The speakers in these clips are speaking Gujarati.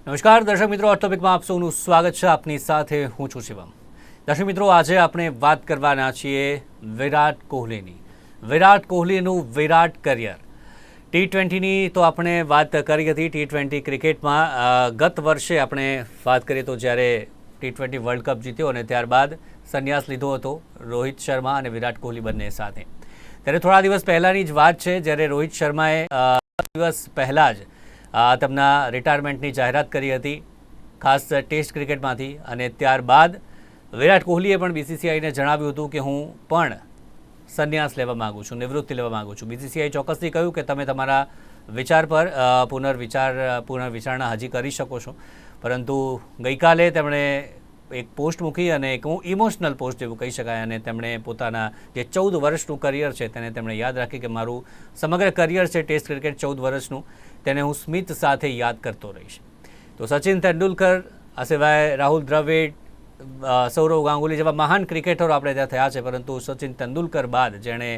નમસ્કાર દર્શક મિત્રો, આ ટોપિકમાં આપ સૌનું સ્વાગત છે. આપની સાથે હું છું શિવમ. દર્શક મિત્રો, આજે આપણે વાત કરવાના છીએ વિરાટ કોહલીની. વિરાટ કોહલીનું વિરાટ કરિયર. T20ની તો આપણે વાત કરી હતી. T20 ક્રિકેટમાં ગત વર્ષે આપણે વાત કરીએ તો જ્યારે T20 વર્લ્ડ કપ જીત્યો અને ત્યારબાદ સંન્યાસ લીધો હતો રોહિત શર્મા અને વિરાટ કોહલી બંને સાથે. ત્યારે થોડા દિવસ પહેલાંની જ વાત છે જ્યારે રોહિત શર્માએ દિવસ પહેલાં જ તેમના રિટાયરમેન્ટની જાહેરાત કરી હતી, ખાસ ટેસ્ટ ક્રિકેટમાંથી. અને ત્યારબાદ વિરાટ કોહલીએ પણ BCCIને જણાવ્યું હતું કે હું પણ સંન્યાસ લેવા માગું છું, નિવૃત્તિ લેવા માગું છું. BCCI ચોક્કસથી કહ્યું કે તમે તમારા વિચાર પર પુનર્વિચારણા હજી કરી શકો છો. પરંતુ ગઈકાલે તેમણે એક પોસ્ટ મૂકી અને એક ઇમોશનલ પોસ્ટ એવું કહી શકાય, અને તેમણે પોતાના જે 14 વર્ષનું કરિયર છે તેને તેમણે યાદ રાખી કે મારું સમગ્ર કરિયર છે ટેસ્ટ ક્રિકેટ 14 વર્ષનું, તેને હું સ્મિત સાથે યાદ કરતો રહીશ. તો સચિન તેંડુલકર, આ સિવાય રાહુલ દ્રવિડ, સૌરવ ગાંગુલી જેવા મહાન ક્રિકેટરો આપણે ત્યાં થયા છે, પરંતુ સચિન તેંડુલકર બાદ જેણે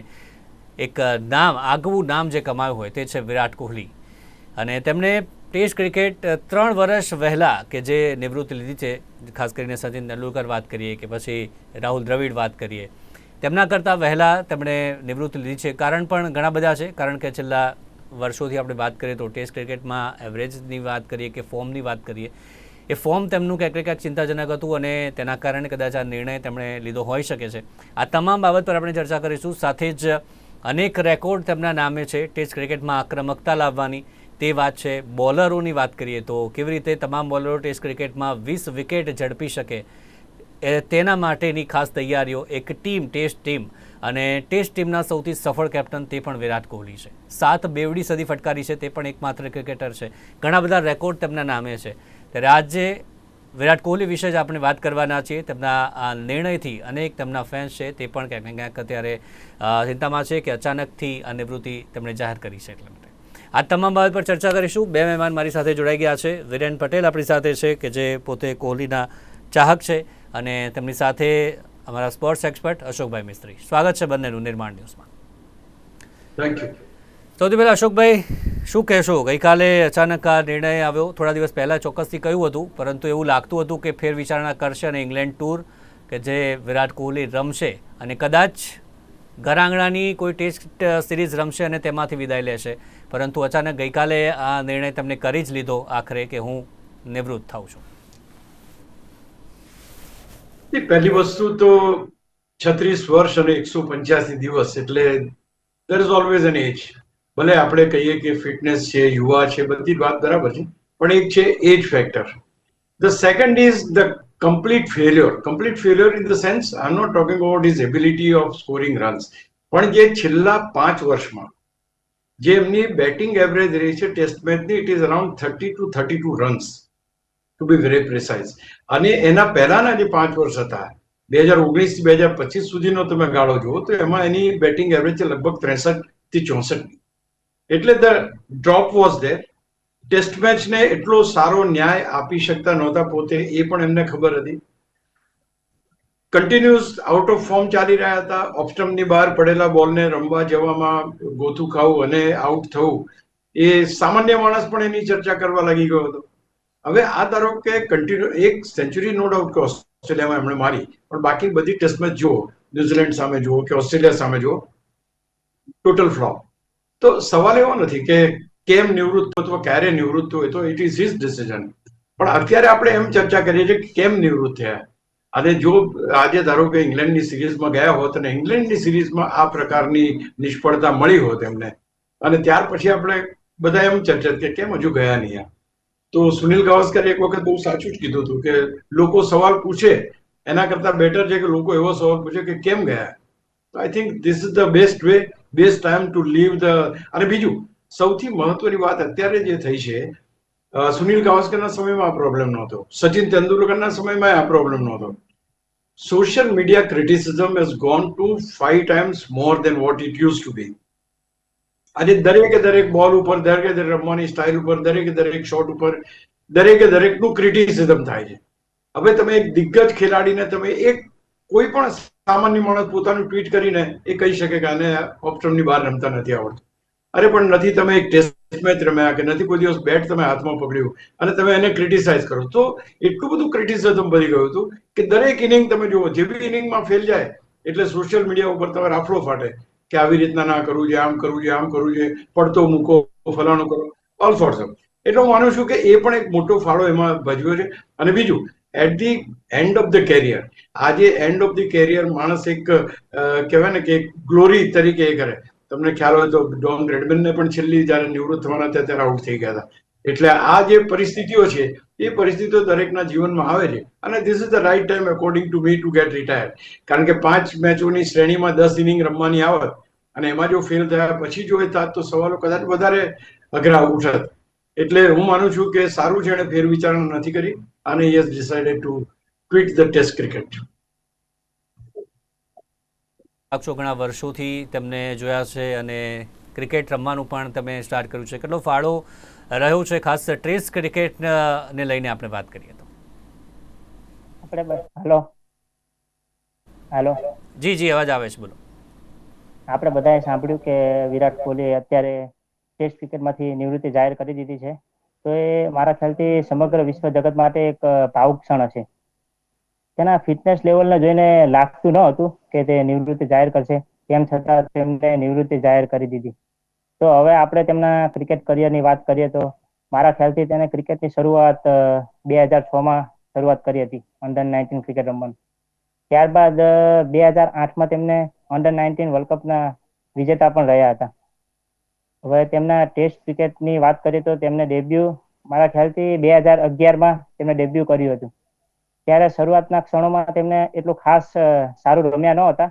એક આગવું નામ જે કમાયું હોય તે છે વિરાટ કોહલી. અને તેમણે ટેસ્ટ ક્રિકેટ 3 વર્ષ વહેલા કે જે નિવૃત્તિ લીધી છે, ખાસ કરીને સચિન તેંડુલકર વાત કરીએ કે પછી રાહુલ દ્રવિડ વાત કરીએ, તેમના કરતાં વહેલા તેમણે નિવૃત્તિ લીધી છે. કારણ પણ ઘણા બધા છે. કારણ કે છેલ્લા વર્ષોથી આપણે વાત કરીએ તો ટેસ્ટ ક્રિકેટમાં એવરેજની વાત કરીએ કે ફોર્મની વાત કરીએ, એ ફોર્મ તેમનું ક્યાંક ને ક્યાંક ચિંતાજનક હતું અને તેના કારણે કદાચ આ નિર્ણય તેમણે લીધો હોઈ શકે છે. આ તમામ બાબત પર આપણે ચર્ચા કરીશું. સાથે જ અનેક રેકોર્ડ તેમના નામે છે ટેસ્ટ ક્રિકેટમાં આક્રમકતા લાવવાની, તે વાત છે. બોલરોની વાત કરીએ તો કેવી રીતે તમામ બોલરો ટેસ્ટ ક્રિકેટમાં 20 વિકેટ ઝડપી શકે તેના માટેની ખાસ તૈયારીઓ, એક ટીમ, ટેસ્ટ ટીમ, અને ટેસ્ટ ટીમના સૌથી સફળ કેપ્ટન તે પણ વિરાટ કોહલી છે. 7 બેવડી સદી ફટકારી છે, તે પણ એકમાત્ર ક્રિકેટર છે. ઘણા બધા રેકોર્ડ તેમના નામે છે. ત્યારે આજે વિરાટ કોહલી વિશે જ આપણે વાત કરવાના છીએ. તેમના આ નિર્ણયથી અનેક તેમના ફેન્સ છે તે પણ ક્યાંક ને ક્યાંક અત્યારે ચિંતામાં છે કે અચાનકથી આ નિવૃત્તિ તેમણે જાહેર કરી છે. એટલે માટે આ તમામ બાબત પર ચર્ચા કરીશું. 2 મહેમાન મારી સાથે જોડાઈ ગયા છે. વિરેન પટેલ આપણી સાથે છે કે જે પોતે કોહલીના ચાહક છે, અને તેમની સાથે અમારા સ્પોર્ટ્સ એક્સપર્ટ અશોકભાઈ મિસ્ત્રી. સ્વાગત છે બંનેનું નિર્માણ ન્યૂઝમાં. Thank you. સૌથી પહેલાં અશોકભાઈ, શું કહેશો? ગઈકાલે અચાનક આ નિર્ણય આવ્યો. થોડા દિવસ પહેલાં ચોક્કસથી કહ્યું હતું, પરંતુ એવું લાગતું હતું કે ફેર વિચારણા કરશે અને ઇંગ્લેન્ડ ટૂર કે જે વિરાટ કોહલી રમશે અને કદાચ ઘર આંગણાની કોઈ ટેસ્ટ સિરીઝ રમશે અને તેમાંથી વિદાય લેશે. પરંતુ અચાનક ગઈકાલે આ નિર્ણય તેમણે કરી જ લીધો આખરે કે હું નિવૃત્ત થાઉં છું. પહેલી વસ્તુ તો 36 વર્ષ અને 185 દિવસ એટલે there is always an age. ભલે આપણે કહીએ કે ફિટનેસ છે, યુવા છે, બધી વાત બરાબર છે, પણ એક છે age factor. The second is the complete failure in the sense I'm not talking about his ability of scoring runs, પણ જે છેલ્લા 5 વર્ષમાં જે એમની બેટિંગ એવરેજ રહી છે ટેસ્ટ મેચની, it is around 30 to 32 runs to be very precise. અને એના પહેલાના જે 5 વર્ષ હતા 2019 થી 2025 સુધીનો તમે ગાળો જુઓ તો એમાં એની બેટિંગ એવરેજ છે લગભગ 63 થી 64. એટલે the drop was there. Test મેચને એટલો સારો ન્યાય આપી શકતા નહોતા પોતે, એ પણ એમને ખબર હતી. કન્ટિન્યુઅસ આઉટ ઓફ ફોર્મ ચાલી રહ્યા હતા. ઓફ સ્ટમ્પની બહાર પડેલા બોલને રમવા જવામાં ગોથું ખાવું અને આઉટ થવું, એ સામાન્ય માણસ પણ એની ચર્ચા કરવા લાગી ગયો હતો. હવે આ ધારો કે કન્ટિન્યુ એક સેન્ચુરી નો ડાઉટ કે ઓસ્ટ્રેલિયામાં એમણે મારી, પણ બાકી બધી ટેસ્ટ મેચ જુઓ, ન્યુઝીલેન્ડ સામે જુઓ કે ઓસ્ટ્રેલિયા સામે જુઓ, ટોટલ ફ્લોપ. તો સવાલ એવો નથી કે કેમ નિવૃત્ત અથવા ક્યારે નિવૃત્ત હોય, તો ઇટ ઇઝ હિઝ ડિસિઝન. પણ અત્યારે આપણે એમ ચર્ચા કરીએ છીએ કે કેમ નિવૃત્ત થયા. અને જો આજે ધારો કે ઇંગ્લેન્ડની સિરીઝમાં ગયા હોત અને ઇંગ્લેન્ડની સિરીઝમાં આ પ્રકારની નિષ્ફળતા મળી હોત એમને, અને ત્યાર પછી આપણે બધા એમ ચર્ચા કે કેમ હજુ ગયા નહીં. તો સુનિલ ગાવસ્કરે એક વખત બહુ સાચું જ કીધું હતું કે લોકો સવાલ પૂછે એના કરતા બેટર છે કે લોકો એવો સવાલ પૂછે કે કેમ ગયા. I think this is the best way, best time to leave the. અને બીજું સૌથી મહત્વની વાત અત્યારે જે થઈ છે, સુનિલ ગાવસ્કરના સમયમાં આ પ્રોબ્લેમ નહોતો, સચિન તેંડુલકરના સમયમાં આ પ્રોબ્લેમ નહોતો. Social media criticism has gone to 5 times more than what it used to be. આજે દરેકે દરેક બોલ ઉપર, દરેકે દરેક રમવાની સ્ટાઇલ ઉપર, દરેકે દરેક શોટ ઉપર દરેકે દરેકનું ક્રિટિસિઝમ થાય છે. હવે તમે એક દિગ્ગજ ખેલાડીને તમે એક કોઈ પણ સામાન્ય માણસ પોતાનું ટ્વીટ કરીને એ કહી શકે કે આને ઓપ્શનની બહાર રમતા નથી આવડતું. અરે પણ નથી તમે એક ટેસ્ટ મેચ રમ્યા કે નથી કોઈ દિવસ બેટ તમે હાથમાં પકડ્યું અને તમે એને ક્રિટિસાઇઝ કરો, તો એટલું બધું ક્રિટિસિઝમ ભરી ગયું હતું કે દરેક ઇનિંગ તમે જુઓ, જે બી ઇનિંગમાં ફેલ જાય એટલે સોશિયલ મીડિયા ઉપર તમે રાફડો ફાટે કે આવી રીતના ના કરવું જોઈએ, આમ કરવું જોઈએ, આમ કરવું જોઈએ, પડતો મૂકો, ફલાણું કરો, ઓલ સોર્ટ્સ ઓફ. એટલે હું માનું છું કે એ પણ એક મોટો ફાળો એમાં ભજવ્યો છે. અને બીજું, at the end of the career, આજે એન્ડ ઓફ ધી કેરિયર માણસ એક કહેવાય ને કે ગ્લોરી તરીકે એ કરે. તમને ખ્યાલ હોય તો ડોન બ્રેડમેનને પણ છેલ્લી જયારે નિવૃત્ત થવાના હતા ત્યારે આઉટ થઈ ગયા હતા. એટલે આ જે પરિસ્થિતિઓ છે એ પરિસ્થિતિઓ દરેકના જીવનમાં આવે છે અને this is the right time according to me to get retired. કારણ કે 5 મેચોની શ્રેણીમાં 10 ઇનિંગ રમવાની આવત અને એમાં જો ફેલ થયા પછી જો એ થાત તો સવાલો કદાચ વધારે અઘરા ઉઠત. એટલે હું માનું છું કે સારું છે એણે ફેરવિચારણા નથી કરી અને he has decided to quit the test cricket. ઘણા વર્ષોથી તેમને જોયા છે અને ક્રિકેટ રમવાનું પણ તમે સ્ટાર્ટ કર્યું છે. કેટલો ફાળો રહ્યો છે ખાસ ટેસ્ટ ક્રિકેટને લઈને આપણે વાત કરીએ તો? હાલો જી જી, અવાજ આવે છે, બોલો. આપણે બધાએ સાંભળ્યું કે વિરાટ કોહલી અત્યારે ટેસ્ટ ક્રિકેટમાંથી નિવૃત્તિ જાહેર કરી દીધી છે. તો એ મારા ખ્યાલથી સમગ્ર વિશ્વ જગત માટે એક ભાવુક ક્ષણ હશે. તેના ફિટનેસ લેવલને જોઈને લાગતું ન હતું કે તે નિવૃત્તિ જાહેર કરશે, તેમ છતાં તેમને નિવૃત્તિ જાહેર કરી દીધી. તો હવે આપણે તેમના ક્રિકેટ કરિયરની વાત કરીએ તો મારા ખ્યાલથી તેને ક્રિકેટની શરૂઆત 2006માં શરૂઆત કરી હતી, અંડર-19 ક્રિકેટ રમવાની. ત્યારબાદ 2008માં તેમને અંડર-19 વર્લ્ડ કપના વિજેતા પણ રહ્યા હતા. હવે તેમના ટેસ્ટ ક્રિકેટની વાત કરીએ તો તેમને ડેબ્યુ મારા ખ્યાલથી 2011માં તેમને ડેબ્યુ કર્યું હતું. ત્યારે શરૂઆતના ક્ષણોમાં તેમને એટલું ખાસ સારું રમ્યા ન હતા,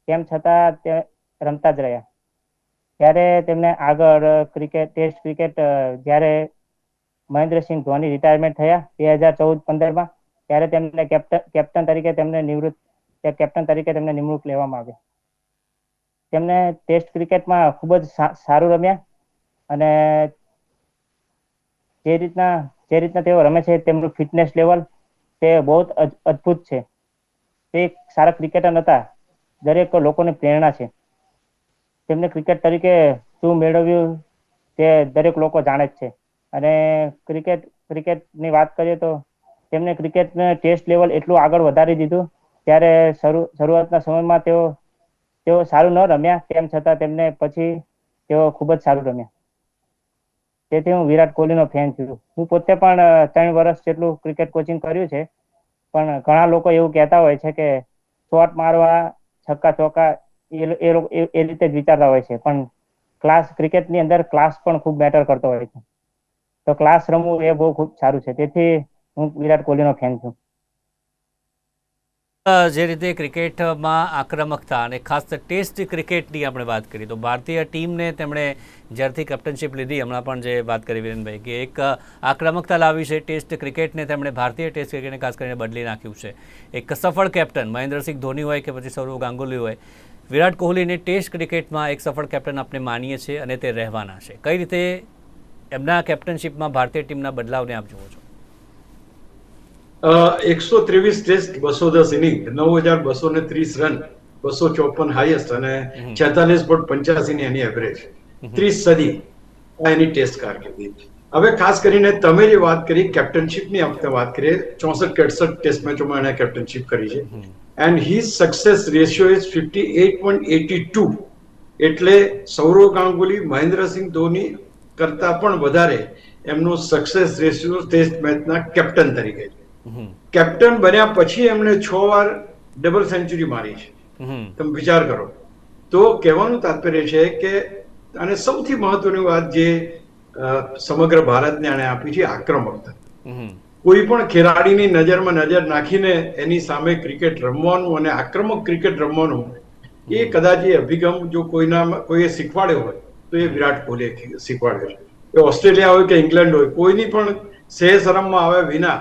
તેમ છતાં તે રમતા જ રહ્યા. ત્યારે તેમને આગળ ટેસ્ટ ક્રિકેટ જ્યારે મહેન્દ્રસિંહ ધોની રિટાયરમેન્ટ થયા 2014-15માં, ત્યારે તેમને કેપ્ટન તરીકે તેમને નિમણૂક લેવામાં આવી. તેમને ટેસ્ટ ક્રિકેટમાં ખૂબ જ સારું રમ્યા અને જે રીતના તેઓ રમે છે, તેમનું ફિટનેસ લેવલ તે બહુ અદ્ભુત છે. તે એક સારા ક્રિકેટર હતા, દરેક લોકોની પ્રેરણા છે. તેમને ક્રિકેટ તરીકે શું મેળવ્યું તે દરેક લોકો જાણે જ છે. અને ક્રિકેટની વાત કરીએ તો તેમને ક્રિકેટને ટેસ્ટ લેવલ એટલું આગળ વધારી દીધું. ત્યારે શરૂઆતના સમયમાં તેઓ સારું ન રમ્યા, તેમ છતાં તેમને પછી તેઓ ખૂબ જ સારું રમ્યા. તેથી હું વિરાટ કોહલીનો ફેન છું. હું પોતે પણ 3 વર્ષ જેટલું ક્રિકેટ કોચિંગ કર્યું છે. પણ ઘણા લોકો એવું કહેતા હોય છે કે શોટ મારવા, છક્કા ચોક્કા એ રીતે જ વિચારતા હોય છે, પણ ક્રિકેટની અંદર ક્લાસ પણ ખૂબ મેટર કરતો હોય છે. તો ક્લાસ રમવું એ બહુ ખૂબ સારું છે. તેથી હું વિરાટ કોહલીનો ફેન છું. જે રીતે ક્રિકેટમાં આક્રમકતા અને ખાસ ટેસ્ટ ક્રિકેટની આપણે વાત કરીએ તો ભારતીય ટીમને તેમણે જ્યારથી કેપ્ટનશીપ લીધી, હમણાં પણ જે વાત કરી વિરેનભાઈ કે એક આક્રમકતા લાવી છે ટેસ્ટ ક્રિકેટને, તેમણે ભારતીય ટેસ્ટ ક્રિકેટને ખાસ કરીને બદલી નાખ્યું છે. એક સફળ કેપ્ટન મહેન્દ્રસિંહ ધોની હોય કે પછી સૌરવ ગાંગુલી હોય, વિરાટ કોહલીને ટેસ્ટ ક્રિકેટમાં એક સફળ કેપ્ટન આપણે માનીએ છીએ અને તે રહેવાના છે. કઈ રીતે એમના કેપ્ટનશીપમાં ભારતીય ટીમના બદલાવને આપ જુઓ છો? 123 ટેસ્ટ, 210 ઇનિંગ, 9,230 રન, 254 હાઈએસ્ટ અને 46.85 એની એવરેજ, 30 સદી એની ટેસ્ટ કારકિર્દી. હવે ખાસ કરીને તમે જે વાત કરી કેપ્ટનશીપની આપણે વાત કરીએ, 64-68 ટેસ્ટ મેચોમાં એણે કેપ્ટનશીપ કરી છે. And his success ratio is 58.82. એટલે સૌરવ ગાંગુલી, મહેન્દ્રસિંહ ધોની કરતા પણ વધારે એમનો સક્સેસ રેશિયો ટેસ્ટ મેચના કેપ્ટન તરીકે છે. કેપ્ટન બન્યા પછી એમણે 6 વાર ડબલ સેન્ચુરી મારી છે. તમે વિચાર કરો. તો કહેવાનું તાત્પર્ય છે કે અને સૌથી મહત્વની વાત જે સમગ્ર ભારતને આણે આપી છે, આક્રમકતા. કોઈ પણ ખેલાડીની નજરમાં નજર નાખીને એની સામે ક્રિકેટ રમવાનું અને આક્રમક ક્રિકેટ રમવાનું, એ કદાચ એ અભિગમ જો કોઈએ શીખવાડ્યો હોય તો એ વિરાટ કોહલીએ શીખવાડ્યો છે. એ ઓસ્ટ્રેલિયા હોય કે ઇંગ્લેન્ડ હોય, કોઈની પણ શરમમાં આવે વિના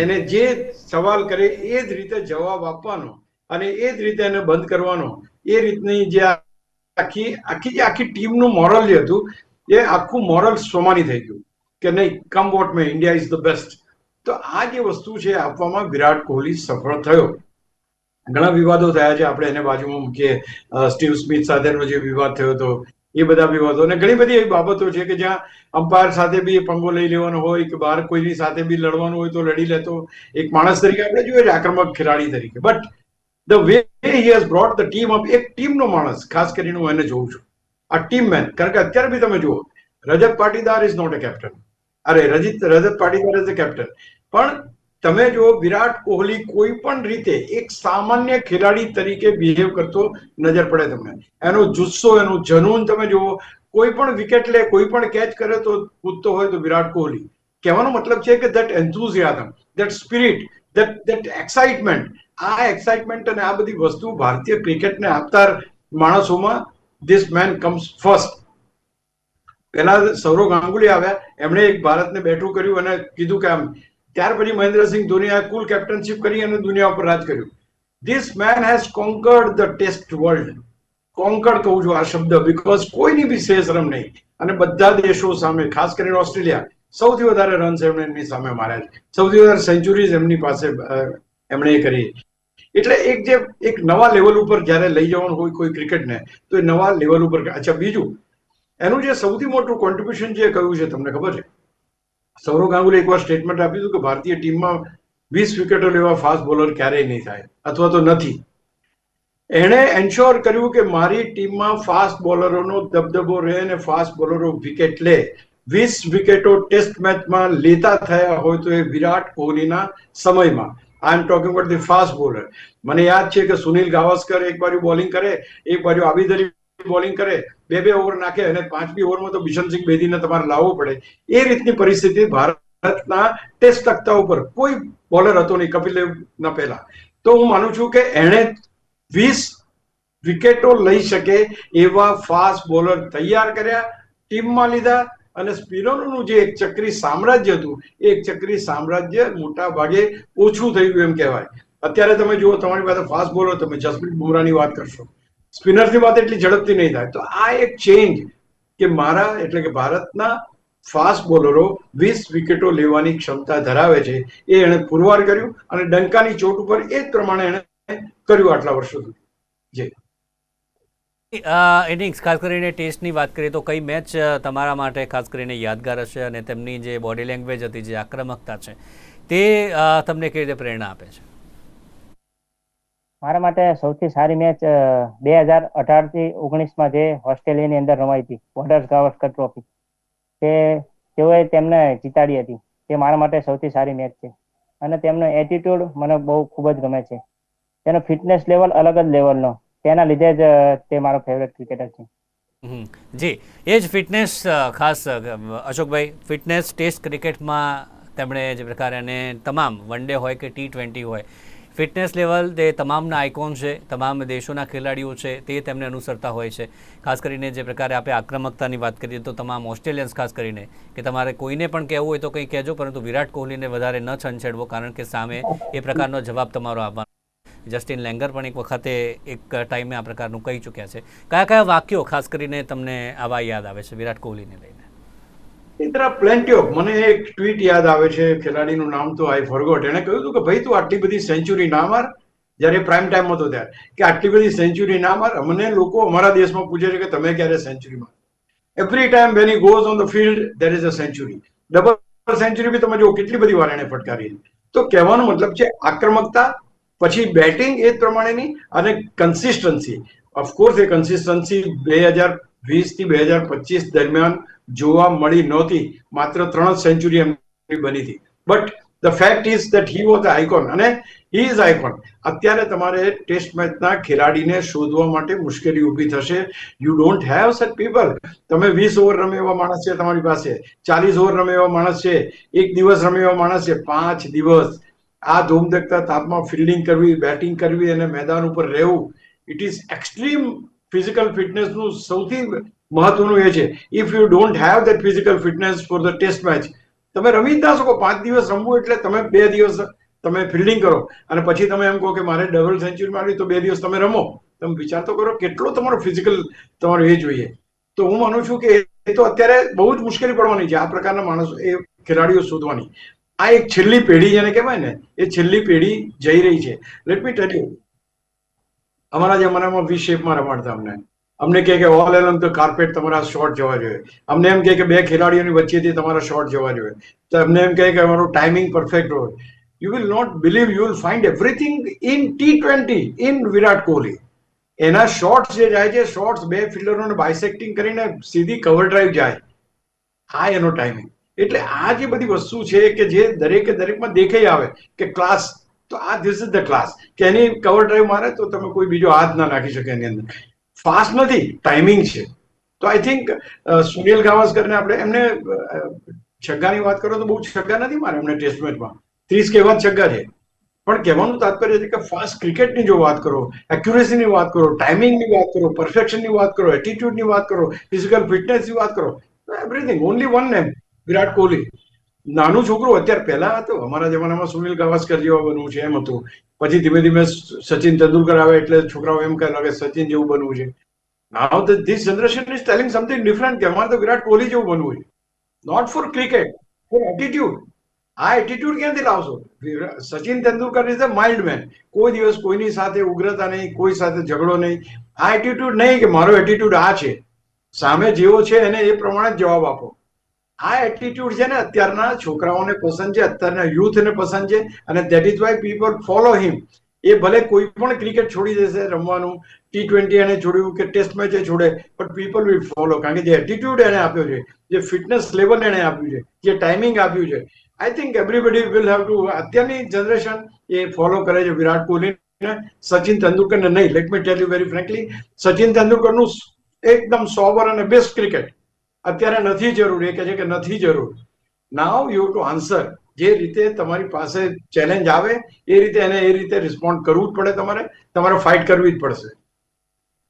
એને જે સવાલ કરે એ જ રીતે જવાબ આપવાનો અને એ જ રીતે એને બંધ કરવાનો, એ રીતની જે આખી ટીમનું મોરલ જે હતું એ આખું મોરલ સોમાની થઈ ગયું કે નહીં, come what may, India is the best. તો આ જે વસ્તુ છે આપવામાં વિરાટ કોહલી સફળ થયો. ઘણા વિવાદો થયા છે, આપણે એને બાજુમાં મૂકીએ. સ્ટીવ સ્મિથ સાથેનો જે વિવાદ થયો હતો એ બધા વિવાદો અને ઘણી બધી એવી બાબતો છે કે જ્યાં અમ્પાયર સાથે બી પંગો લઈ લેવાનો હોય કે બહાર કોઈની સાથે બી લડવાનું હોય તો લડી લેતો એક માણસ તરીકે આપણે જોઈએ છે, આક્રમક ખેલાડી તરીકે. But the way he has brought the team up, એક ટીમનો માણસ ખાસ કરીને હું એને જોઉં છું, આ ટીમ મેન. કારણ કે અત્યારે બી તમે જુઓ, Rajat Patidar is not a captain, Rajat Patidar is a captain, પણ તમે જો વિરાટ કોહલી કોઈ પણ રીતે એક સામાન્ય ખેલાડી તરીકે બિહેવ કરતો નજર પડે તમને. એનો જુસ્સો, એનું જનૂન તમે જુઓ, કોઈ પણ વિકેટ લે, કોઈ પણ કેચ કરે તો કૂદતો હોય તો વિરાટ કોહલી. કહેવાનો મતલબ છે કે that enthusiasm, that spirit, that excitement, આ એક્સાઇટમેન્ટ અને આ બધી વસ્તુ ભારતીય ક્રિકેટને આપતા માણસોમાં ધીસ મેન કમ્સ ફર્સ્ટ. પહેલા સૌરવ ગાંગુલી આવ્યા, એમણે એક ભારતને બેઠું કર્યું અને કીધું કે આમ. ત્યાર પછી મહેન્દ્રસિંહ ધોનીએ કુલ કેપ્ટનશિપ કરી અને દુનિયા ઉપર રાજ કર્યું. This man has conquered the test world. Conquered કહું છું આ શબ્દ, બીકોઝ કોઈની બી શેષરમ નહીં. અને બધા દેશો સામે, ખાસ કરીને ઓસ્ટ્રેલિયા, સૌથી વધારે રન્સ એમણે એમની સામે માર્યા છે, સૌથી વધારે સેન્ચુરીઝ એમની પાસે એમણે કરી. એટલે એક નવા લેવલ ઉપર જયારે લઈ જવાનું હોય કોઈ ક્રિકેટને, તો એ નવા લેવલ ઉપર. અચ્છા, બીજું એનું જે સૌથી મોટું કોન્ટ્રીબ્યુશન જે કહ્યું છે તમને ખબર છે, સૌરવ ગાંગુલી એકવાર સ્ટેટમેન્ટ આપ્યું હતું કે ભારતીય ટીમમાં 20 વિકેટો લેવા ફાસ્ટ બોલર ક્યારેય નહીં થાય, અથવા તો નથી. એણે એન્શ્યોર કર્યું કે મારી ટીમમાં ફાસ્ટ બોલરોનો દબદબો રહે અને ફાસ્ટ બોલરો વિકેટ લે. 20 વિકેટો ટેસ્ટ મેચમાં લેતા થયા હોય તો એ વિરાટ કોહલીના સમયમાં. I am talking about the fast bowler. મને યાદ છે કે સુનિલ ગાવસ્કર એક બાજુ બોલિંગ કરે, એક બાજુ આબિદ અલી બોલિંગ કરે, 2-2 ઓવર નાખે અને 5મી ઓવરમાં તો બિશનસિંહ બેદીને તમારે લાવવો પડે. એ રીતની પરિસ્થિતિ ભારતના ટેસ્ટ તખ્તા ઉપર કોઈ બોલર હતો નહીં કપિલ દેવના પહેલા. તો હું માનું છું કે એણે 20 વિકેટો લઈ શકે એવા ફાસ્ટ બોલર તૈયાર કર્યા, ટીમમાં લીધા, અને સ્પિનરોનું જે એક ચક્રી સામ્રાજ્ય હતું, એ એક ચક્રી સામ્રાજ્ય મોટા ભાગે ઓછું થઈ ગયું એમ કહેવાય. અત્યારે તમે જુઓ, તમારી પાસે ફાસ્ટ બોલર, તમે જસપ્રીત બુમરાહની વાત કરશો, સ્પિનર્સની વાત એટલી ઝડપથી નહીં થાય. તો આ એક ચેન્જ કે મારા એટલે કે ભારતના ફાસ્ટ બોલરો 20 વિકેટો લેવાની ક્ષમતા ધરાવે છે, એ એણે પુરવાર કર્યું અને ડંકાની ચોટ ઉપર એ જ પ્રમાણે એણે કર્યું આટલા વર્ષો સુધી. જી ઇનિંગ્સ ખાસ કરીને ટેસ્ટની વાત કરીએ તો કઈ મેચ તમારા માટે ખાસ કરીને યાદગાર હશે, અને તેમની જે બોડી લેંગ્વેજ હતી, જે આક્રમકતા છે, તે તમને કેવી રીતે પ્રેરણા આપે છે? મારા માટે સૌથી સારી મેચ 2018 થી 19માં જે ઓસ્ટ્રેલિયાની અંદર રમાઈ હતી, બોર્ડર્સ ગાવસ્કર ટ્રોફી, તેઓએ તેમને જીતાડી હતી. તે મારા માટે સૌથી સારી મેચ છે. અને તેમનો એટીટ્યુડ મને બહુ ખૂબ જ ગમે છે. તેનો ફિટનેસ લેવલ અલગ જ લેવલનો, તેના લીધે જ તે મારો ફેવરેટ ક્રિકેટર છે. જી, એ જ ફિટનેસ, ખાસ અશોકભાઈ, ફિટનેસ ટેસ્ટ ક્રિકેટમાં તેમણે જે પ્રકારે, અને તમામ વન ડે હોય કે T20 હોય, ફિટનેસ લેવલ તે તમામના આઇકોન છે, તમામ દેશોના ખેલાડીઓ છે, તે તેમને અનુસરતા હોય છે. ખાસ કરીને જે પ્રકારે આપણે આક્રમકતાની વાત કરીએ તો તમામ ઓસ્ટ્રેલિયન્સ ખાસ કરીને કે તમારે કોઈને પણ કહેવું હોય તો કંઈ કહેજો, પરંતુ વિરાટ કોહલીને વધારે ન છંછેડવો, કારણ કે સામે એ પ્રકારનો જવાબ તમારો આપવાનો. જસ્ટિન લેંગર પણ એક વખતે એક ટાઈમે આ પ્રકારનું કહી ચૂક્યા છે. કયા કયા વાક્યો ખાસ કરીને તમને આવા યાદ આવે છે વિરાટ કોહલીને લઈને? Plenty of. મને એક ટ્વીટ યાદ આવે છે, ખેલાડીનું નામ તો આઈ ફોરગોટ. એને કહ્યું હતું કે ભાઈ તું આટલી બધી સેન્ચુરી ના માર, જયારે પ્રાઇમ ટાઈમ હતો ત્યારે, કે આટલી બધી સેન્ચુરી ના માર. અમને લોકો અમારા દેશમાં પૂછે છે કે તમે ક્યારે સેન્ચુરી માર. Every time when he goes on the field there is a century. Double century બી તમે જુઓ કેટલી બધી વાર એને ફટકારી. તો કહેવાનો મતલબ છે આક્રમકતા, પછી બેટિંગ એ જ પ્રમાણેની, અને કન્સિસ્ટન્સી. ઓફકોર્સ એ કન્સિસ્ટન્સી 2020 થી 2025 દરમિયાન જોવા મળી નહોતી. માત્ર 3 સેન્ચુરી એમની બની હતી. But the fact is that he was the icon, અને હી ઇઝ આઇકોન. અત્યારે તમારે ટેસ્ટ મેચના ખેલાડીને શોધવા માટે મુશ્કેલી ઊભી થશે. You don't have such people. તમે 20 ઓવર રમે એવા માણસ છે તમારી પાસે, 40 ઓવર રમે એવા માણસ છે, 1 દિવસ રમે એવા માણસ છે, 5 દિવસ આ ધૂમધકતા તાપમાં ફિલ્ડિંગ કરવી, બેટિંગ કરવી અને મેદાન ઉપર રહેવું, ઇટ ઇઝ એક્સ્ટ્રીમ. ફિઝિકલ ફિટનેસનું સૌથી મહત્વનું એ છે, if you don't have that physical fitness for the test match, તમે રમી જ ના શકો. 5 દિવસ રમવું એટલે તમે 2 દિવસ તમે ફિલ્ડિંગ કરો અને પછી તમે એમ કહો કે મારે ડબલ સેન્ચુરી મારવી, તો 2 દિવસ તમે રમો. તમે વિચાર તો કરો કેટલો તમારો ફિઝિકલ તમારો એ જોઈએ. તો હું માનું છું કે એ તો અત્યારે બહુ જ મુશ્કેલી પડવાની છે આ પ્રકારના માણસો, એ ખેલાડીઓ શોધવાની. આ એક છેલ્લી પેઢી જેને કહેવાય ને, એ છેલ્લી પેઢી જઈ રહી છે. લેટ મી ટેલ યુ, અમારા જમાનામાં વી શેપમાં રમાડતા અમને. અમને કહે કે ઓલ એલન તો કાર્પેટ તમારા શોર્ટ જવા જોઈએ, અમને એમ કહે કે બે ખેલાડીઓની વચ્ચેથી તમારા શોર્ટ જવા જોઈએ, તો અમને એમ કહે કે અમારું ટાઈમિંગ પરફેક્ટ હોય. You will not believe, you will find everything in T20 in Virat Kohli. એના શોર્ટ્સ જે જાય છે, શોર્ટ્સ બે ફિલ્ડરોને બાયસેક્ટિંગ કરીને સીધી કવર ડ્રાઈવ જાય, આ એનો ટાઈમિંગ. એટલે આ જે બધી વસ્તુ છે કે જે દરેકે દરેકમાં દેખાઈ આવે કે ક્લાસ, તો આ ધીસ ઇઝ ધ ક્લાસ કે એની કવર ડ્રાઈવ મારે તો તમે કોઈ બીજો હાથ ના નાખી શકે એની અંદર. ફાસ્ટ નથી, ટાઈમિંગ છે. તો આઈ થિંક સુનિલ ગાવસ્કરને આપણે એમને છગ્ગાની વાત કરો તો બહુ છગ્ગા નથી મારે એમને ટેસ્ટ મેચમાં 30 કે એવા છગ્ગા છે. પણ કહેવાનું તાત્પર્ય છે કે ફાસ્ટ ક્રિકેટની જો વાત કરો, એક્યુરેસીની વાત કરો, ટાઈમિંગની વાત કરો, પરફેક્શનની વાત કરો, એટીટ્યુડની વાત કરો, ફિઝિકલ ફિટનેસની વાત કરો, everything only one name Virat Kohli. નાનું છોકરું અત્યારે પહેલા હતો, અમારા જમાનામાં સુનિલ ગાવસ્કર જેવા બનવું છે એમ હતું. પછી ધીમે ધીમે સચિન તેંડુલકર આવે એટલે છોકરાઓ એમ કહે કે સચિન જેવું બનવું છે. Now this generation is telling something different કે અમારે તો વિરાટ કોહલી જેવું બનવું છે. Not for cricket, for attitude. આ એટીટ્યુડ ક્યાંથી લાવશો? Sachin Tendulkar is a mild man. કોઈ દિવસ કોઈની સાથે ઉગ્રતા નહીં, કોઈ સાથે ઝઘડો નહીં. આ એટીટ્યુડ નહીં કે મારો એટીટ્યુડ આ છે, સામે જેવો છે એને એ પ્રમાણે જ જવાબ આપો. આ એટીટ્યુડ છે ને અત્યારના છોકરાઓને પસંદ છે, અત્યારના યુથને પસંદ છે, અને that is why people follow him. એ ભલે કોઈ પણ ક્રિકેટ છોડી દેશે રમવાનું, T20 એને છોડ્યું કે ટેસ્ટ મેચ છોડે, બટ પીપલ વિલ ફોલો. કારણ કે જે એટીટ્યુડ એને આપ્યો છે, જે ફિટનેસ લેવલ એને આપ્યું છે, જે ટાઈમિંગ આપ્યું છે, I think everybody will have to. અત્યારની જનરેશન એ ફોલો કરે છે વિરાટ કોહલીને, સચિન તેંડુલકરને નહીં. Let me tell you very frankly, Sachin તેંડુલકરનું એકદમ સોબર અને બેસ્ટ ક્રિકેટ અત્યારે નથી જરૂર. એ કહે છે કે નથી જરૂર. નાઉ યુ ટુ આન્સર. જે રીતે તમારી પાસે ચેલેન્જ આવે એ રીતે એને એ રીતે રિસ્પોન્ડ કરવું જ પડે. તમારે ફાઇટ કરવી જ પડશે.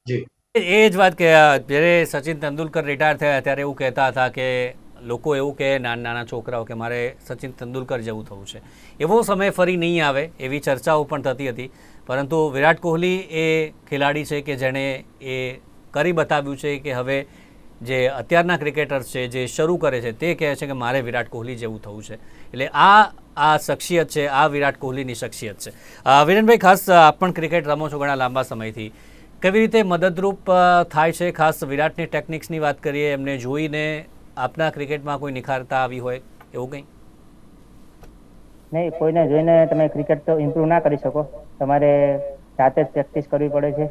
જી, એ જ વાત કે જ્યારે સચિન તેંડુલકર રિટાયર થયા ત્યારે એવું કહેતા હતા કે લોકો એવું કહે, નાના નાના છોકરાઓ, કે મારે સચિન તેંડુલકર જેવું થવું છે. એવો સમય ફરી નહીં આવે એવી ચર્ચાઓ પણ થતી હતી. પરંતુ વિરાટ કોહલી એ ખેલાડી છે કે જેણે એ કરી બતાવ્યું છે કે હવે જે અત્યારના ક્રિકેટર્સ છે જે શરૂ કરે છે તે કહે છે કે મારે વિરાટ કોહલી જેવું થવું છે. એટલે આ શખ્સિયત છે, આ વિરાટ કોહલીની શખ્સિયત છે. વિરેનભાઈ, ખાસ આપ પણ ક્રિકેટ રમો છો ઘણા લાંબા સમયથી, કેવી રીતે મદદરૂપ થાય છે? ખાસ વિરાટની ટેકનિક્સની વાત કરીએ, એમને જોઈને આપના ક્રિકેટમાં કોઈ નિખારતા આવી હોય એવું કંઈ? નહીં, કોઈને જોઈને તમે ક્રિકેટ તો ઇમ્પ્રૂવ ના કરી શકો, તમારે જાતે જ પ્રેક્ટિસ કરવી પડે છે.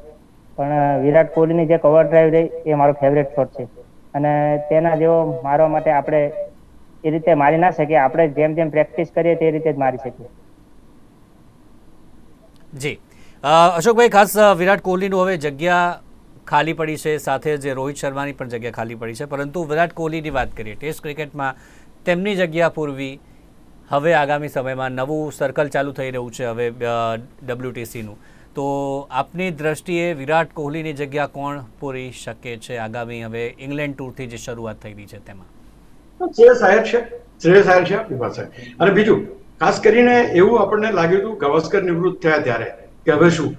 પણ વિરાટ કોહલીની જે કવર ડ્રાઈવ રહી એ મારો ફેવરેટ શોટ છે, અને તેના જેવો મારવા માટે આપણે એ રીતે મારી ના શકીએ. આપણે જેમ જેમ પ્રેક્ટિસ કરીએ તે રીતે જ મારી શકીએ. જી અશોકભાઈ, ખાસ વિરાટ કોહલીનું હવે જગ્યા ખાલી પડી છે, સાથે જે રોહિત શર્માની પણ જગ્યા ખાલી પડી છે. પરંતુ વિરાટ કોહલીની વાત કરીએ, ટેસ્ટ ક્રિકેટમાં તેમની જગ્યા પૂરવી, હવે આગામી સમયમાં નવું સર્કલ ચાલુ થઈ રહ્યું છે હવે WTCનું, તો આપની દ્રષ્ટિએ વિરાટ કોહલીની જગ્યા કોણ પૂરી શકે છે આગામી હવે ઇંગ્લેન્ડ ટૂરથી જે શરૂઆત થઈ રહી છે તેમાં? શ્રેયસ આયર છે, શ્રેયસ આયર છે આપણી પાસે. અને બીજું ખાસ કરીને એવું આપણને લાગ્યું હતું ગાવસ્કર નિવૃત્ત થયા ત્યારે કે હવે શું,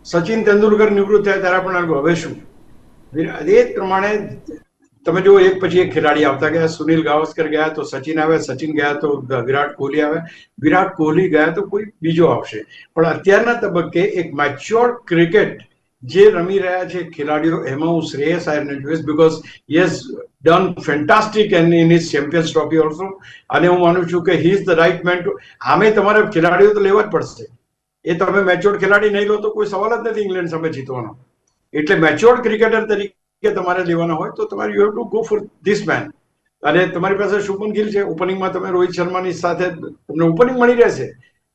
સચિન તેંડુલકર નિવૃત્ત થયા ત્યારે આપણને લાગ્યું હવે શું. એ જ પ્રમાણે તમે જો એક પછી એક ખેલાડી આવતા ગયા. સુનિલ ગાવસ્કર ગયા તો સચિન આવ્યા, સચિન ગયા તો વિરાટ કોહલી આવ્યા, વિરાટ કોહલી ગયા તો કોઈ બીજો આવશે. પણ અત્યારના તબક્કે એક મેચ્યોર ક્રિકેટ જે રમી રહ્યા છે ખેલાડીઓ, એમાં હું શ્રેયસ આયરને જોઈશ, because he has done fantastic in his Champions Trophy also. અને હું માનું છું કે he is the right man to. આમે તમારે ખેલાડીઓ તો લેવા જ પડશે. એ તમે મેચ્યોર ખેલાડી નહીં લો તો કોઈ સવાલ જ નથી ઇંગ્લેન્ડ સામે જીતવાનો. એટલે મેચ્યોર ક્રિકેટર તરીકે કે તમારે લેવાના હોય તો તમારે you have to go for this main. અને તમારી પાસે શુભમન ગિલ છે, ઓપનિંગમાં તમે રોહિત શર્માની સાથે તમને ઓપનિંગ મળી રહેશે.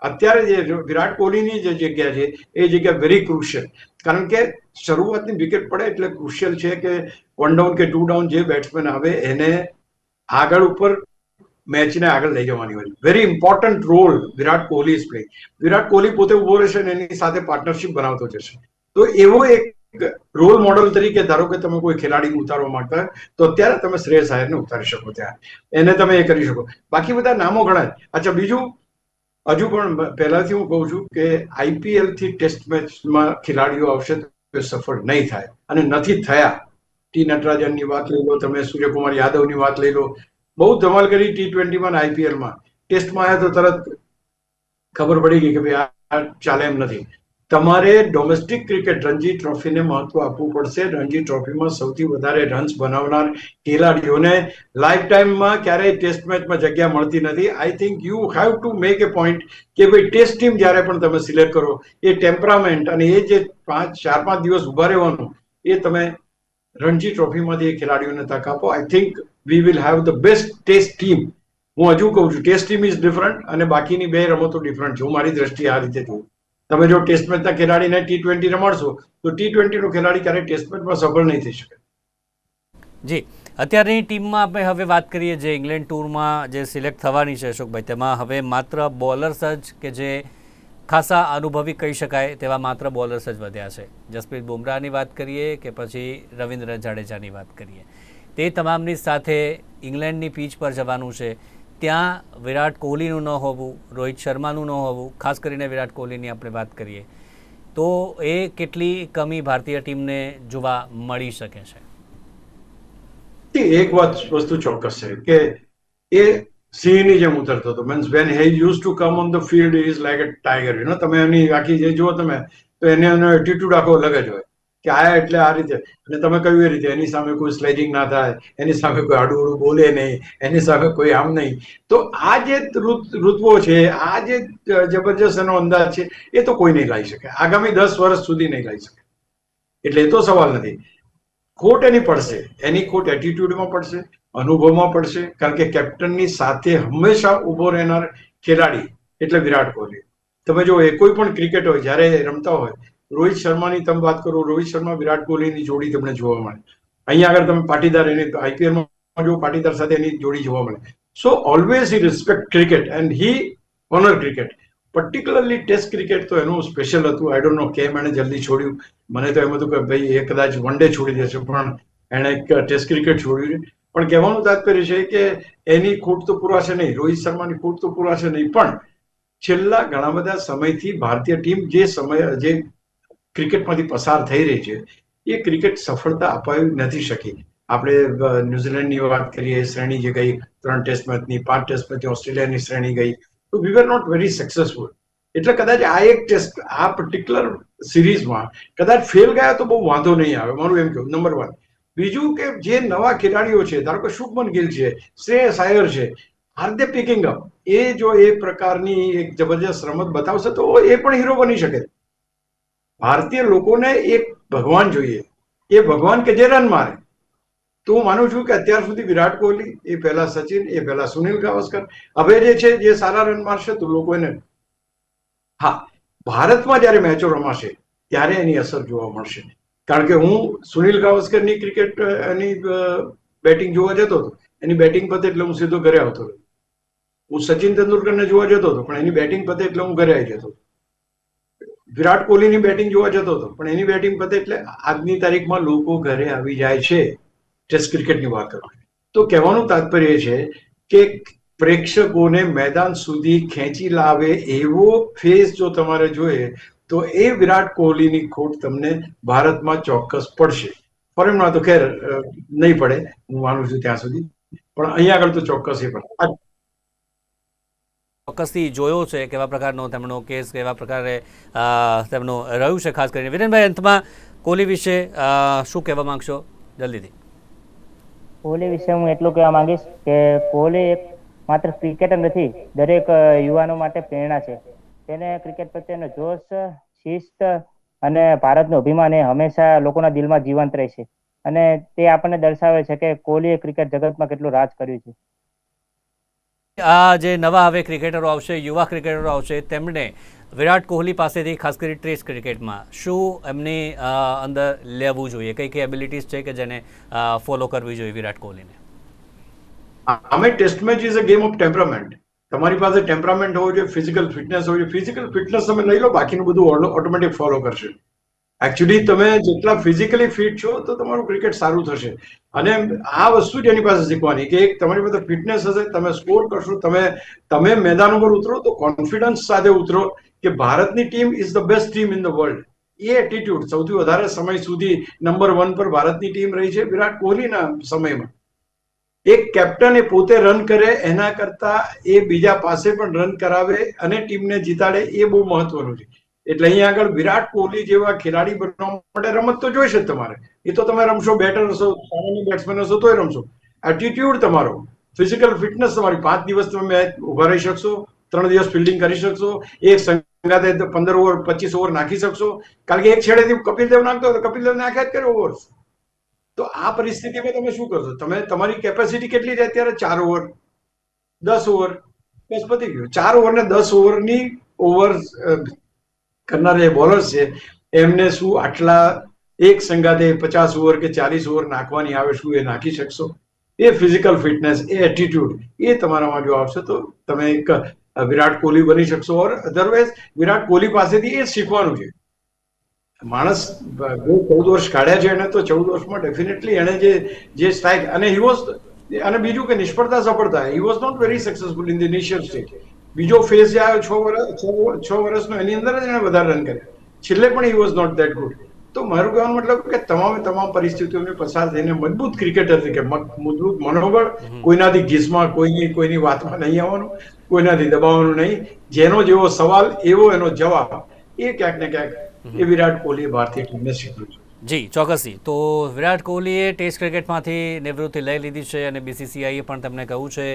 અત્યારે જે વિરાટ કોહલીની જે જગ્યા છે એ જગ્યા વેરી ક્રુશિયલ, કારણ કે શરૂઆતની વિકેટ પડે એટલે ક્રુશિયલ છે કે 1 ડાઉન કે 2 ડાઉન જે બેટ્સમેન આવે એને આગળ ઉપર મેચને આગળ લઈ જવાની હોય. Very important role Virat Kohli is playing. Virat Kohli પોતે ઉભો રહેશે અને એની સાથે પાર્ટનરશિપ બનાવતો જશે. તો એવો એક રોલ મોડલ તરીકે ધારો કે તમે કોઈ ખેલાડી ઉતારવા માંગતા હોય તો અત્યારે તમે શ્રેયસ આયરને ઉતારી શકો, ત્યાં એને તમે એ કરી શકો. બાકી બધા નામો ઘણા. અચ્છા, બીજું હજુ પણ પહેલાથી હું કહું છું કે IPL થી ટેસ્ટ મેચમાં ખેલાડીઓ આવશે તો સફળ નહીં થાય, અને નથી થયા. ટી નટરાજનની વાત લઈ લો, તમે સૂર્યકુમાર યાદવની વાત લઈ લો, બહુ ધમાલ કરી T20માં અને IPLમાં. ટેસ્ટમાં આવ્યા તો તરત ખબર પડી ગઈ કે ભાઈ આ ચાલે એમ નથી. તમારે ડોમેસ્ટિક ક્રિકેટ રણજી ટ્રોફીને મહત્વ આપવું પડશે. રણજી ટ્રોફીમાં સૌથી વધારે રન્સ બનાવનાર ખેલાડીઓને લાઈફ ટાઈમમાં ક્યારેય ટેસ્ટ મેચમાં જગ્યા મળતી નથી. I think you have to make A point કે ભાઈ ટેસ્ટ ટીમ જ્યારે પણ તમે સિલેક્ટ કરો એ ટેમ્પરામેન્ટ અને એ જે 4-5 દિવસ ઉભા રહેવાનું એ તમે રણજી ટ્રોફીમાંથી એ ખેલાડીઓને તક આપો. I think we will have the best test team. હું હજુ કહું છું ટેસ્ટ ટીમ ઇઝ ડિફરન્ટ અને બાકીની બે રમતો ડિફરન્ટ છે. હું મારી દ્રષ્ટિએ આ રીતે જોઉં. તમે જો ટેસ્ટ મેચના ખેલાડીને T20 રમાડશો તો T20 નો ખેલાડી ક્યારેય ટેસ્ટ મેચમાં સફળ નહીં થઈ શકે. જી, અત્યારની ટીમમાં આપણે હવે વાત કરીએ જે ઇંગ્લેન્ડ ટૂરમાં જે સિલેક્ટ થવાની છે અશોકભાઈ, તેમાં હવે માત્ર બોલર્સ જ કે જે ખાસા અનુભવી કહી શકાય તેવા માત્ર બોલર્સ જ વધ્યા છે. જસપ્રીત બુમરાહની વાત કરીએ કે પછી રવિન્દ્ર જાડેજાની વાત કરીએ, તે તમામની સાથે ઇંગ્લેન્ડની પીચ પર જવાનું છે. ત્યાં વિરાટ કોહલીનું ન હોવું, રોહિત શર્માનું ન હોવું, ખાસ કરીને વિરાટ કોહલીની આપણે વાત કરીએ તો એ કેટલી કમી ભારતીય ટીમને જોવા મળી શકે છે? એક વસ્તુ ચોક્કસ છે કે એ સિંહની જેમ ઉતરતો હતો. Means when he use to come on the field is like a tiger. You know, તમે એની આખી જે જુઓ તમે તો એનો એટીટ્યુડ આખો અલગ જ હોય કે આયા એટલે આ રીતે. અને તમે કહ્યું એ રીતે એની સામે કોઈ સ્લેજિંગ ના થાય, એની સામે કોઈ આડું બોલે નહીં, એની સામે કોઈ આમ નહીં. તો આ જે ઋતુઓ છે, આ જે જબરજસ્ત એનો અંદાજ છે એ તો કોઈ નહીં લાવી શકે. આગામી 10 વર્ષ સુધી નહીં લાવી શકે. એટલે એ તો સવાલ નથી. ખોટ એની પડશે, એની ખોટ એટીટ્યુડમાં પડશે, અનુભવમાં પડશે. કારણ કે કેપ્ટનની સાથે હંમેશા ઉભો રહેનાર ખેલાડી એટલે વિરાટ કોહલી. તમે જો એ કોઈ પણ ક્રિકેટ હોય જ્યારે રમતા હોય, રોહિત શર્માની તમે વાત કરો, રોહિત શર્મા વિરાટ કોહલીની જોડી તમને જોવા મળે. અહીંયા આગળ તમે પાટીદાર એની IPLમાં જો પાટીદાર સાથે એની જોડી જોવા મળે. So always he respect cricket and he honour cricket. Particularly test cricket તો એનું સ્પેશિયલ હતું. આઈ ડોન્ટ નો કેમ એણે જલ્દી છોડ્યું. મને તો એમ હતું કે ભાઈ એ કદાચ વન ડે છોડી દેશે, પણ એણે ટેસ્ટ ક્રિકેટ છોડ્યું. પણ કહેવાનું તાત્પર્ય છે કે એની ખોટ તો પુરાશે નહીં, રોહિત શર્માની ખોટ તો પુરાશે નહીં, પણ છેલ્લા ઘણા બધા સમયથી ભારતીય ટીમ જે ક્રિકેટમાંથી પસાર થઈ રહી છે એ ક્રિકેટ સફળતા અપાવી નથી શકી. આપણે ન્યુઝીલેન્ડની વાત કરીએ, શ્રેણી જે ગઈ 3 ટેસ્ટ મેચની, 5 ટેસ્ટ મેચની ઓસ્ટ્રેલિયાની શ્રેણી ગઈ, તો વી વર નોટ વેરી સક્સેસફુલ. એટલે કદાચ આ એક ટેસ્ટ, આ પર્ટિક્યુલર સિરીઝમાં કદાચ ફેલ ગયા તો બહુ વાંધો નહીં આવે, મારું એમ કહ્યું. નંબર 1. બીજું કે જે નવા ખેલાડીઓ છે, ધારો કે શુભમન ગિલ છે, શ્રેયસ આયર છે, આર દે પિકિંગ અપ? એ જો એ પ્રકારની એક જબરજસ્ત રમત બતાવશે તો એ પણ હીરો બની શકે. ભારતીય લોકોને એક ભગવાન જોઈએ, એ ભગવાન કે જે રન મારે. તો હું માનું છું કે અત્યાર સુધી વિરાટ કોહલી, એ પહેલા સચિન, એ પહેલા સુનિલ ગાવસ્કર, હવે જે છે જે સારા રન મારશે તો લોકો એને, હા, ભારતમાં જ્યારે મેચો રમાશે ત્યારે એની અસર જોવા મળશે. કારણ કે હું સુનિલ ગાવસ્કરની ક્રિકેટ એની બેટિંગ જોવા જતો હતો, એની બેટિંગ પતે એટલે હું સીધો ઘરે આવતો હતો. હું સચિન તેંડુલકરને જોવા જતો હતો, પણ એની બેટિંગ પતે એટલે હું ઘરે આવી જતો હતો. વિરાટ કોહલીની બેટિંગ જોવા જતો હતો, પણ એની બેટિંગ પતે એટલે આજની તારીખમાં લોકો ઘરે આવી જાય છે. ટેસ્ટ ક્રિકેટની વાત કરો તો કહેવાનું તાત્પર્ય છે કે પ્રેક્ષકોને મેદાન સુધી ખેંચી લાવે એવો ફેસ જો તમારે જોઈએ તો એ વિરાટ કોહલીની ખોટ તમને ભારતમાં ચોક્કસ પડશે. ફોરેનમાં તો ખેર નહીં પડે, હું માનું છું ત્યાં સુધી, પણ અહીંયા આગળ તો ચોક્કસ એ પડે. ચોક્કસથી જોયો છે કેવા પ્રકારનો તેમનો કેસ, કેવા પ્રકારે તેમનું રહ્યું છે. ખાસ કરીને વિરેનભાઈ, અંતમાં કોહલી વિશે શું કહેવા માંગશો જલ્દીથી? કોહલી વિશે હું એટલું કહેવા માંગીશ કે કોહલી એક માત્ર ક્રિકેટર નથી, દરેક યુવાનો માટે પ્રેરણા છે. તેને ક્રિકેટ પ્રત્યેનો જોશ, શિસ્ત અને ભારતનું અભિમાન એ હંમેશા લોકોના દિલમાં જીવંત રહેશે. અને તે આપણને દર્શાવે છે કે કોહલીએ ક્રિકેટ જગતમાં કેટલું રાજ કર્યું છે. આ જે નવા હવે ક્રિકેટરો આવશે, યુવા ક્રિકેટરો આવશે, તેમણે વિરાટ કોહલી પાસેથી ખાસ કરી ટેસ્ટ ક્રિકેટમાં શું એમની અંદર લેવું જોઈએ? કઈ કઈ એબિલિટીઝ છે કે જેને ફોલો કરવી જોઈએ વિરાટ કોહલીને? અમે test match is a game of temperament. તમારી પાસે ટેમ્પરામેન્ટ હોવો જોઈએ, ફિઝિકલ ફિટનેસ હોવી જોઈએ. ફિઝિકલ ફિટનેસ તમે લઈ લો, બાકીનું બધું ઓટોમેટિક ફોલો કરશે. એકચ્યુઅલી તમે જેટલા ફિઝિકલી ફિટ છો તો તમારું ક્રિકેટ સારું થશે. અને આ વસ્તુ જ એની પાસે શીખવાની કે એક તમારી પાસે ફિટનેસ હશે, તમે સ્કોર કરશો, તમે મેદાન ઉપર ઉતરો તો કોન્ફિડન્સ સાથે ઉતરો કે ભારતની team is the best team in the world. A attitude સૌથી વધારે સમય સુધી નંબર 1 પર ભારતની ટીમ રહી છે વિરાટ કોહલીના સમયમાં. એક કેપ્ટન એ પોતે રન કરે એના કરતા એ બીજા પાસે પણ રન કરાવે અને ટીમને જીતાડે, એ બહુ મહત્વનું છે. એટલે અહીંયા આગળ વિરાટ કોહલી જેવા ખેલાડી બનવા માટે રમત તો જોઈશે જ તમારે. એ તો તમે રમશો, બેટર હશો, સામાન્ય બેટ્સમેન હશો તોય રમશો. એટીટ્યુડ તમારો, ફિઝિકલ ફિટનેસ તમારી, 5 દિવસ તમે મેચ ઉભા રહી શકશો, 3 દિવસ ફિલ્ડિંગ કરી શકશો, એક સંગાતે 15 ઓવર 25 ઓવર નાખી શકશો. કારણ કે એક છેડેથી કપિલ દેવ નાખતો હોય તો કપિલ દેવ નાખ્યા જ કરે ઓવર્સ. તો આ પરિસ્થિતિમાં તમે શું કરશો? તમે તમારી કેપેસિટી કેટલી છે અત્યારે? 4 ઓવર, 10 ઓવર, બસ પતી ગયું. 4 ઓવર ને 10 ઓવરની ઓવર્સ કરનાર જે બોલર્સ છે એમને શું આટલા એક સંગાતે 50 ઓવર કે 40 ઓવર નાખવાની આવે, શું એ નાખી શકશો? એ ફિઝિકલ ફિટનેસ, એ એટીટ્યુડ એ તમારામાં જો આવશે તો તમે એક વિરાટ કોહલી બની શકશો. ઓર અધરવાઇઝ વિરાટ કોહલી પાસેથી એ શીખવાનું છે. માણસ 14 વર્ષ કાઢ્યા છે એને, તો 14 વર્ષમાં ડેફિનેટલી એને જે સ્ટ્રાઇક, અને હી વોઝ, અને બીજું કે નિષ્ફળતા સફળતા, he was not very successful in the initial stage. બીજો ફેઝ જે આવ્યો 6 વર્ષનો, એની અંદર જ એને વધારે રન કર્યા. છેલ્લે પણ he was not that good. તો મારું કહેવાનો મતલબ કે તમામ પરિસ્થિતિઓને પસાર થઈને મજબૂત ક્રિકેટર તરીકે, મજબૂત મનોબળ, કોઈનાથી ઘીસમાં, કોઈની વાતમાં નહીં આવવાનું, કોઈનાથી દબાવવાનું નહીં. જેનો જેવો સવાલ એવો એનો જવાબ, એ ક્યાંક ને ક્યાંક એ વિરાટ કોહલીએ ભારતીય ટીમને શીખ્યું છે. જી ચોક્કસથી. તો વિરાટ કોહલીએ ટેસ્ટ ક્રિકેટમાંથી નિવૃત્તિ લઈ લીધી છે અને BCCIએ પણ તેમને કહ્યું છે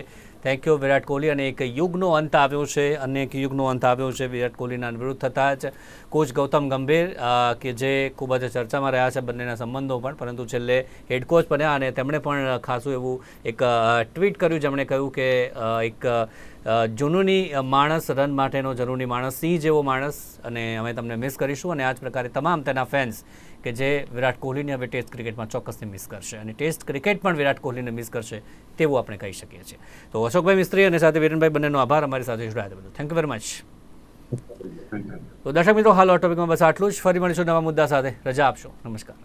થેન્ક યુ વિરાટ કોહલી. અને એક યુગનો અંત આવ્યો છે, અને એક યુગનો અંત આવ્યો છે વિરાટ કોહલીના નિવૃત્ત થતાં જ. કોચ ગૌતમ ગંભીર કે જે ખૂબ જ ચર્ચામાં રહ્યા છે બંનેના સંબંધો પણ, પરંતુ છેલ્લે હેડ કોચ બન્યા અને તેમણે પણ ખાસું એવું એક ટ્વીટ કર્યું, જેમણે કહ્યું કે એક જુનૂની માણસ, રન માટેનો જુનૂની માણસ, સિંહ જેવો માણસ, અને અમે તમને મિસ કરીશું. અને આ જ પ્રકારે તમામ તેના ફેન્સ કે જે વિરાટ કોહલીને હવે ટેસ્ટ ક્રિકેટમાં ચોક્કસથી મિસ કરશે, અને ટેસ્ટ ક્રિકેટ પણ વિરાટ કોહલીને મિસ કરશે તેવું આપણે કહી શકીએ છીએ. તો અશોકભાઈ મિસ્ત્રી અને સાથે વિરેનભાઈ બંનેનો આભાર અમારી સાથે જોડાયા બધું. Thank you very much. તો દર્શક મિત્રો, હાલ આ ટોપિકમાં બસ આટલું જ. ફરી મળીશું નવા મુદ્દા સાથે. રજા આપશો. નમસ્કાર.